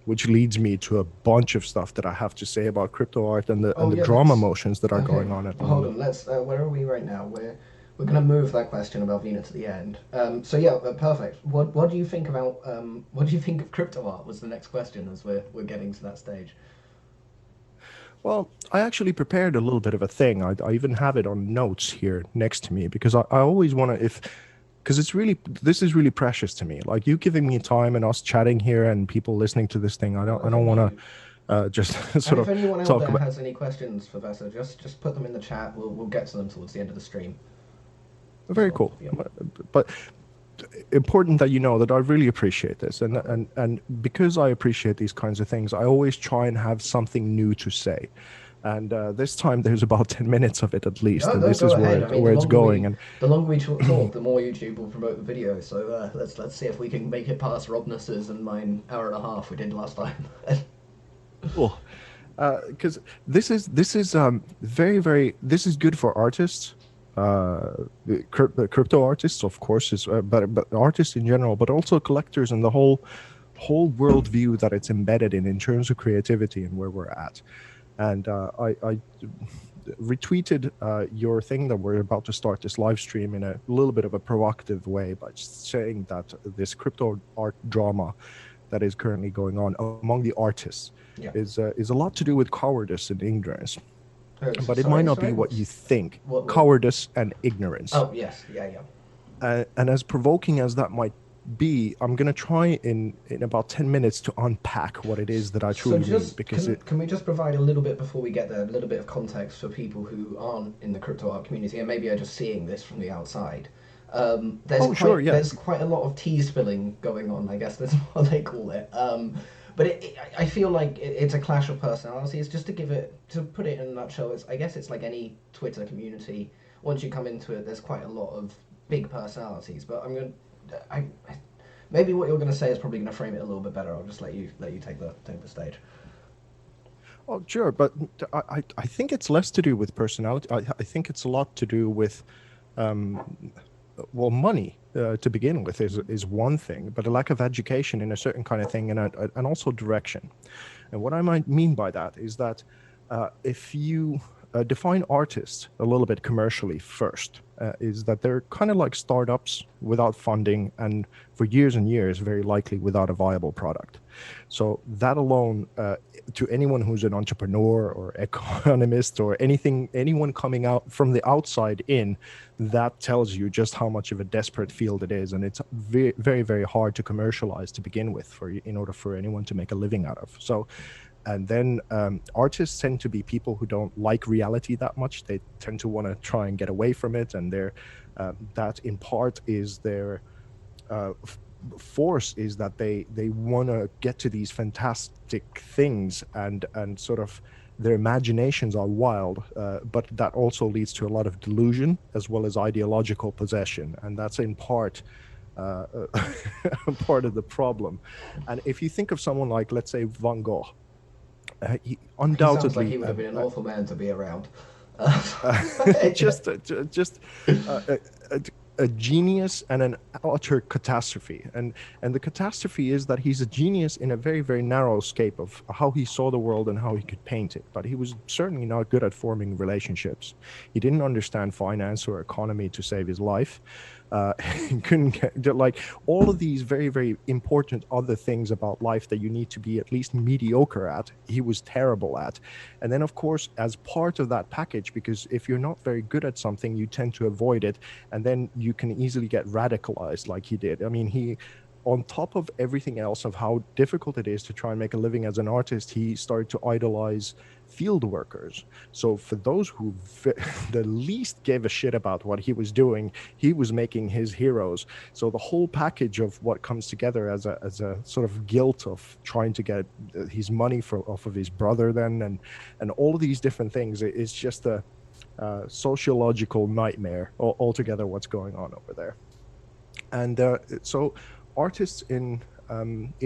which leads me to a bunch of stuff that I have to say about crypto art and Oh the yeah, drama let's. motions that are Okay, going on at the hold moment. on. Let's. Where are we right now? We're gonna move that question about Vina to the end. So yeah, perfect. What do you think about what do you think of crypto art? Was the next question as we're getting to that stage. Well, I actually prepared a little bit of a thing. I even have it on notes here next to me because I always want to, if, because it's really, this is really precious to me. Like you giving me time and us chatting here and people listening to this thing. Oh, I don't thank want you. to just And sort if of anyone out talk there about. has any questions for Vesa, just put them in the chat. We'll get to them towards the end of the stream as Very well. cool. Yep. But important that you know that I really appreciate this, Okay. and because I appreciate these kinds of things, I always try and have something new to say. And this time there's about 10 minutes of it at least, No, and no, this go is where ahead. I mean, where it's going. And the longer we talk, the more YouTube will promote the video. So let's see if we can make it past Robness's and mine hour and a half we did last time. cool, because this is very this is good for artists, the crypto artists, of course, is but artists in general, but also collectors and the whole worldview that it's embedded in terms of creativity and where we're at. And I retweeted your thing that we're about to start this live stream in a little bit of a provocative way by just saying that this crypto art drama that is currently going on among the artists Yeah. is a lot to do with cowardice and ignorance, but it might Sorry, not be sorry. what you What's think. what? Cowardice and ignorance. Oh yes, yeah, yeah. And as provoking as that might be, I'm going to try in about 10 minutes to unpack what it is that I So truly mean, just because it. can we just provide a little bit before we get there, a little bit of context for people who aren't in the crypto art community and maybe are just seeing this from the outside. Oh, sure, yeah. There's quite a lot of tea spilling going on. I guess that's what they call it. But I feel like it's a clash of personalities. Just to give it to put it in a nutshell, I guess it's like any Twitter community. Once you come into it, there's quite a lot of big personalities. But I maybe what you're going to say is probably going to frame it a little bit better. I'll just let you take the stage. Oh, sure, but I think it's less to do with personality. I think it's a lot to do with, um, well, money to begin with is one thing, but a lack of education in a certain kind of thing, and also direction. And what I might mean by that is that if you define artists a little bit commercially first, is that they're kind of like startups without funding and for years and years, very likely without a viable product. So that alone, to anyone who's an entrepreneur or economist or anyone coming out from the outside in, that tells you just how much of a desperate field it is, and it's very hard to commercialize to begin with for in order for anyone to make a living out of. So and then artists tend to be people who don't like reality that much. They tend to want to try and get away from it, and that in part is their force, is that they want to get to these fantastic things, and sort of their imaginations are wild, but that also leads to a lot of delusion as well as ideological possession, and that's in part uh, part of the problem. And if you think of someone like, let's say, Van Gogh, he He sounds like he undoubtedly would have been an awful man to be around. Yeah. just a, a, a genius and an utter catastrophe. And the catastrophe is that he's a genius in a very narrow scope of how he saw the world and how he could paint it, but he was certainly not good at forming relationships. He didn't understand finance or economy to save his life. He couldn't get, like, all of these very important other things about life that you need to be at least mediocre at, he was terrible at. And then, of course, as part of that package, because if you're not very good at something, you tend to avoid it, and then you can easily get radicalized like he did. I mean, he, on top of everything else of how difficult it is to try and make a living as an artist, he started to idolize field workers. So for those who the least gave a shit about what he was doing, he was making his heroes. So the whole package of what comes together as a sort of guilt of trying to get his money off of his brother then, and all of these different things, is just a sociological nightmare altogether, what's going on over there. And so artists in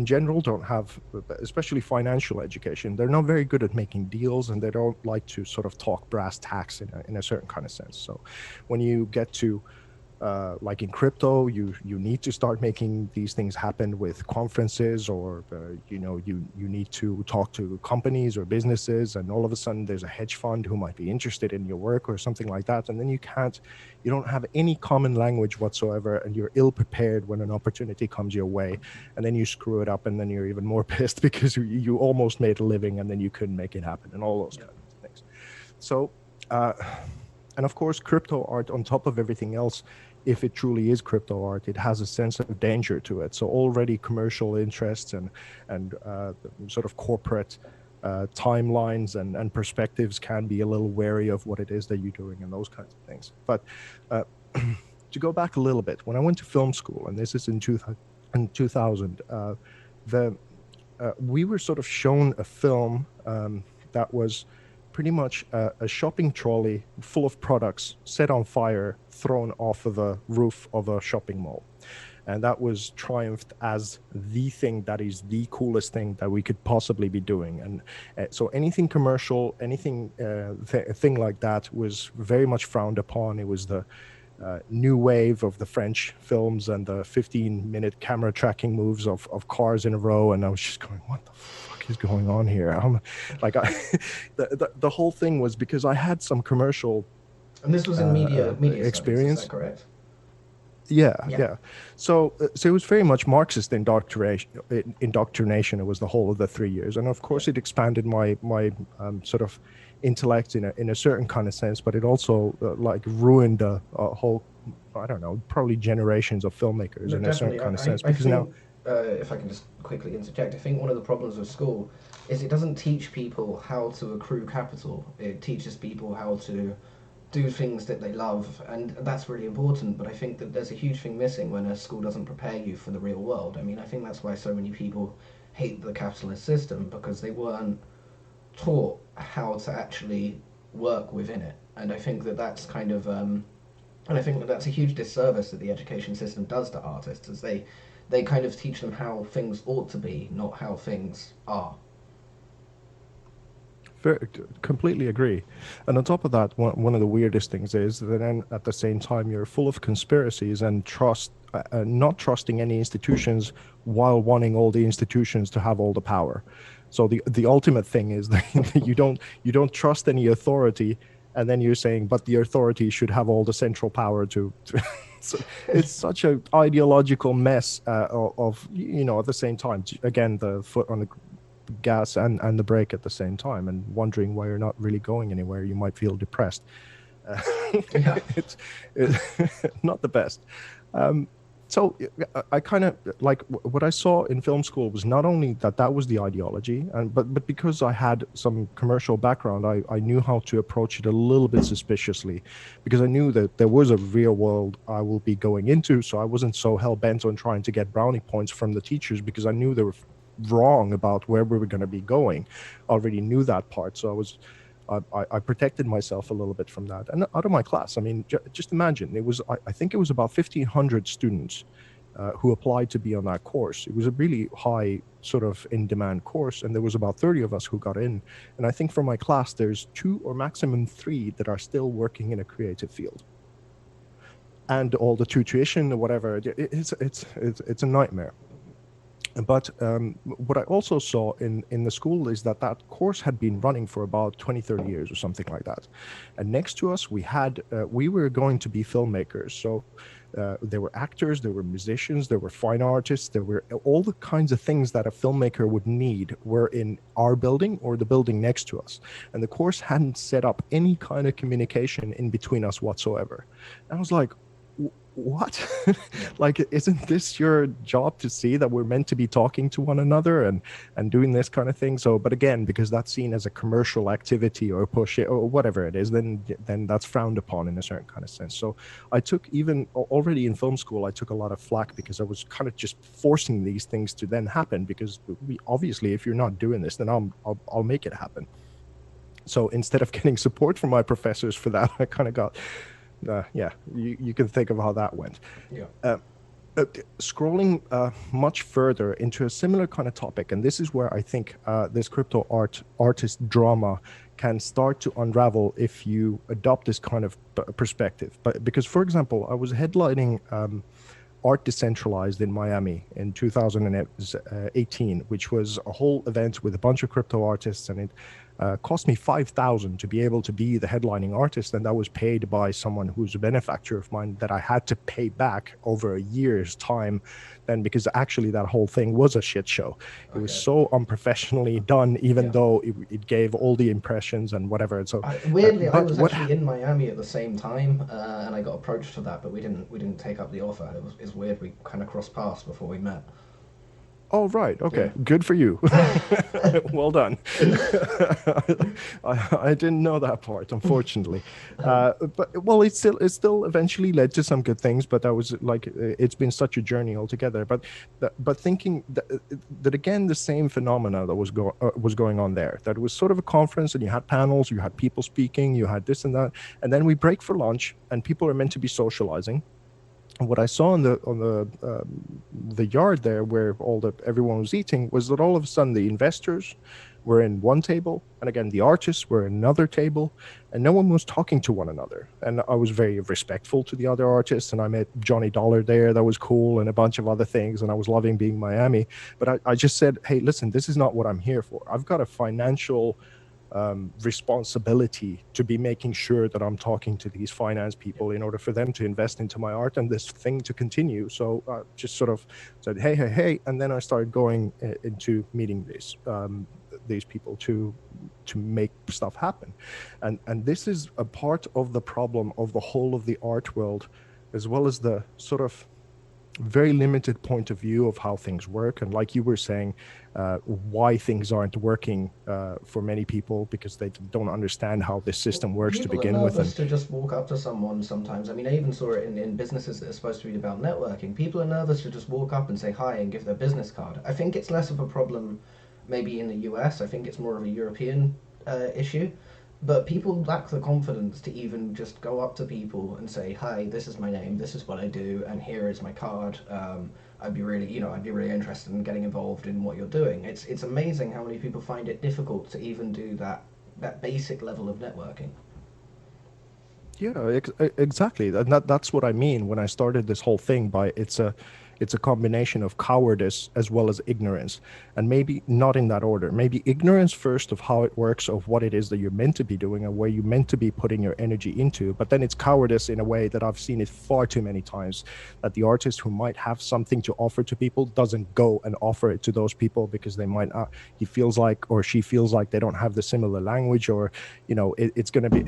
general don't have, especially financial education. They're not very good at making deals, and they don't like to sort of talk brass tacks in a certain kind of sense. So when you get to like in crypto, you need to start making these things happen with conferences, or you need to talk to companies or businesses, and all of a sudden there's a hedge fund who might be interested in your work or something like that, and then you don't have any common language whatsoever, and you're ill prepared when an opportunity comes your way, and then you screw it up, and then you're even more pissed because you almost made a living and then you couldn't make it happen, and all those kind of things. So. And of course, crypto art, on top of everything else, if it truly is crypto art, it has a sense of danger to it. So already commercial interests and sort of corporate timelines and perspectives can be a little wary of what it is that you're doing and those kinds of things. But to go back a little bit, when I went to film school, and this is in 2000, we were sort of shown a film that was pretty much a shopping trolley full of products set on fire, thrown off of a roof of a shopping mall. And that was triumphed as the thing that is the coolest thing that we could possibly be doing. And so anything commercial, anything thing like that was very much frowned upon. It was the new wave of the French films and the 15-minute camera tracking moves of cars in a row. And I was just going, what the fuck is going on here? The whole thing was because I had some commercial And this was in media experience. Studies, is that correct? Yeah. So it was very much Marxist indoctrination. It was the whole of the 3 years, and of course it expanded my sort of intellect in a certain kind of sense, but it also like ruined a whole, I don't know, probably generations of filmmakers No, in a certain kind of sense. I Because think, now, if I can just quickly interject, I think one of the problems with school is it doesn't teach people how to accrue capital. It teaches people how to do things that they love, and that's really important. But I think that there's a huge thing missing when a school doesn't prepare you for the real world. I mean, I think that's why so many people hate the capitalist system, because they weren't taught how to actually work within it. And I think that that's kind of and I think that that's a huge disservice that the education system does to artists, as they kind of teach them how things ought to be, not how things are. completely agree. And on top of that, one of the weirdest things is that then at the same time you're full of conspiracies and not trusting any institutions while wanting all the institutions to have all the power. So the ultimate thing is that you don't trust any authority, and then you're saying, but the authority should have all the central power to so it's such an ideological mess of at the same time, again, the foot on the gas and the brake at the same time, and wondering why you're not really going anywhere. You might feel depressed. Yeah. It's not the best. So I kind of like what I saw in film school was not only that was the ideology, but because I had some commercial background, I knew how to approach it a little bit suspiciously, because I knew that there was a real world I will be going into. So I wasn't so hell bent on trying to get brownie points from the teachers, because I knew they were wrong about where we were going to be going. I already knew that part, so I protected myself a little bit from that. And out of my class, I mean, just imagine, it was I think it was about 1,500 students who applied to be on that course. It was a really high sort of in-demand course, and there was about 30 of us who got in. And I think from my class, there's 2 or maximum 3 that are still working in a creative field. And all the tuition or whatever, it's a nightmare. But what I also saw in the school is that course had been running for about 20, 30 years or something like that. And next to us, we were going to be filmmakers. So there were actors, there were musicians, there were fine artists, there were all the kinds of things that a filmmaker would need were in our building or the building next to us. And the course hadn't set up any kind of communication in between us whatsoever. And I was like, what? Like, isn't this your job to see that we're meant to be talking to one another and doing this kind of thing? So, but again, because that's seen as a commercial activity or push it or whatever it is, then that's frowned upon in a certain kind of sense. So I took, even already in film school, I took a lot of flack because I was kind of just forcing these things to then happen, because we obviously, if you're not doing this, then I'll make it happen. So instead of getting support from my professors for that, I kind of got you can think of how that went. Scrolling much further into a similar kind of topic, and this is where I think this crypto artist drama can start to unravel if you adopt this kind of perspective. But because, for example, I was headlining Art Decentralized in Miami in 2018, which was a whole event with a bunch of crypto artists, and it cost me $5,000 to be able to be the headlining artist, and that was paid by someone who's a benefactor of mine that I had to pay back over a year's time. Then, because actually that whole thing was a shit show. It was so unprofessionally done, even though it gave all the impressions and whatever. And so weirdly, I was actually in Miami at the same time, and I got approached for that, but we didn't take up the offer. It's weird. We kind of crossed paths before we met. Oh, right. Okay. Yeah. Good for you. Well done. I didn't know that part, unfortunately. But well, it still eventually led to some good things, but that was like, it's been such a journey altogether. But thinking that again, the same phenomena that was going on there, that it was sort of a conference and you had panels, you had people speaking, you had this and that, and then we break for lunch and people are meant to be socializing. And what I saw on the yard there, where everyone was eating, was that all of a sudden the investors were in one table, and again the artists were in another table, and no one was talking to one another. And I was very respectful to the other artists, and I met Johnny Dollar there, that was cool, and a bunch of other things, and I was loving being Miami. But I just said, hey, listen, this is not what I'm here for. I've got a financial responsibility to be making sure that I'm talking to these finance people in order for them to invest into my art and this thing to continue. So just sort of said, hey, and then I started going into meeting these people to make stuff happen. And this is a part of the problem of the whole of the art world, as well as the sort of very limited point of view of how things work. And like you were saying, why things aren't working for many people, because they don't understand how this system works to begin with. People are nervous to just walk up to someone sometimes. I mean, I even saw it in businesses that are supposed to be about networking. People are nervous to just walk up and say hi and give their business card. I think it's less of a problem maybe in the US. I think it's more of a European issue. But people lack the confidence to even just go up to people and say, hi, this is my name, this is what I do, and here is my card. I'd be really interested in getting involved in what you're doing. It's amazing how many people find it difficult to even do that basic level of networking. Yeah, exactly. And that's what I mean when I started this whole thing by it's a combination of cowardice as well as ignorance, and maybe not in that order. Maybe ignorance first of how it works, of what it is that you're meant to be doing and where you're meant to be putting your energy into. But then it's cowardice in a way that I've seen it far too many times, that the artist who might have something to offer to people doesn't go and offer it to those people because they might not, he feels like or she feels like they don't have the similar language, or it's going to be